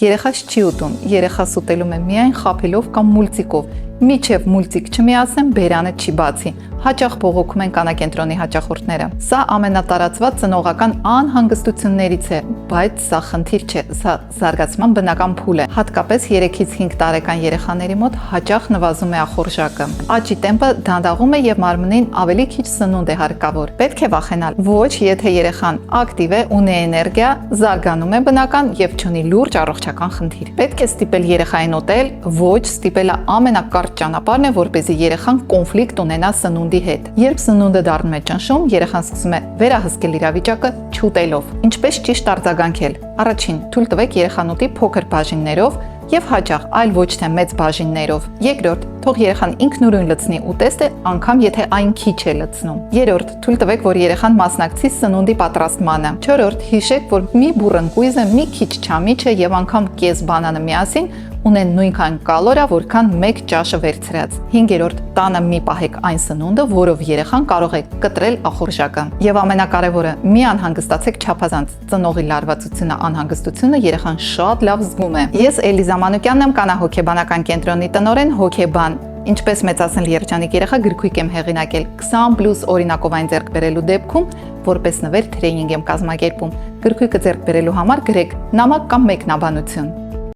Երեխաս չի ուտում, երեխաս ուտելում է միայն խաբելով կամ մուլտիկով, միջև մուլտիկ չմիացնեմ, բերանը չի բացի, հաճախ բողոքում են կանակենտրոնի հաճախորդները։ Սա ամենատարածված ծնողական անհանգստություններից է, բայց սա խնդիր չէ, սա զարգացման բնական փուլ է։ Հատկապես 3-ից 5 տարեկան երեխաների մոտ հաճախ նվազում է ախորժակը։ Աճի տեմպը դանդաղում է եւ մարմնին ավելի քիչ սնունդ է հարկավոր։ Պետք է վախենալ։ Ոչ, եթե երեխան ակտիվ է, ունի էներգիա, զարգանում է բնական եւ չունի լուրջ առողջական խնդիր։ Պետք է ստիպել երեխային ուտել, ոչ ստիպելը ամենակարճ ճանապարհն է, որպեսզի երեխան կոնֆլիկտ ունենա սնունդի հետ։ Երբ սնունդը դառնում է ճնշում, երեխան սկսում է վերահսկել իրավիճակը չուտելով։ Ինչպես ճիշտ արձագանքել։ Առաջին, թույլ տվեք երեխան ուտի փոքր բաժիններով եւ հաճախ, այլ ոչ թե մեծ բաժիններով։ Երկրորդ, թող երեխան ինքնուրույն լցնի ուտեստը, անգամ եթե այն քիչ է լցնում։ Երրորդ, թույլ տվեք, որ երեխան մասնակցի սնունդի պատրաստմանը։ Չորրորդ, հիշեք, որ մի բուռն կույզը մի քիչ չամիչ է եւ անգամ կես բանանը միասին ունեն նույնքան կալորիա, որքան մեկ ճաշը վերցրած։ Հինգերորդ, տանը մի պահեք այն սնունդը, որով երեխան կարող է կտրել ախորժակը։ Եվ ամենակարևորը, մի անհանգստացեք չափազանց։ Ծնողի լարվածությունը, անհանգստությունը երեխան շատ լավ զգում է։ Ես Էլիզա Մանուկյանն եմ, կանահոգեբանական կենտրոնի տնօրեն, հոգեբան։ Ինչպես մեծացնել երջանիկ երեխա գրքույկ եմ հեղինակել 20+ օրինակով այն ձեռք բերելու դեպքում, որպես նվեր տրեյնինգ եմ կազմակերպում։ Գրքույկը ձեռք բերելու համար գրեք նամակ կամ մեկնաբանություն։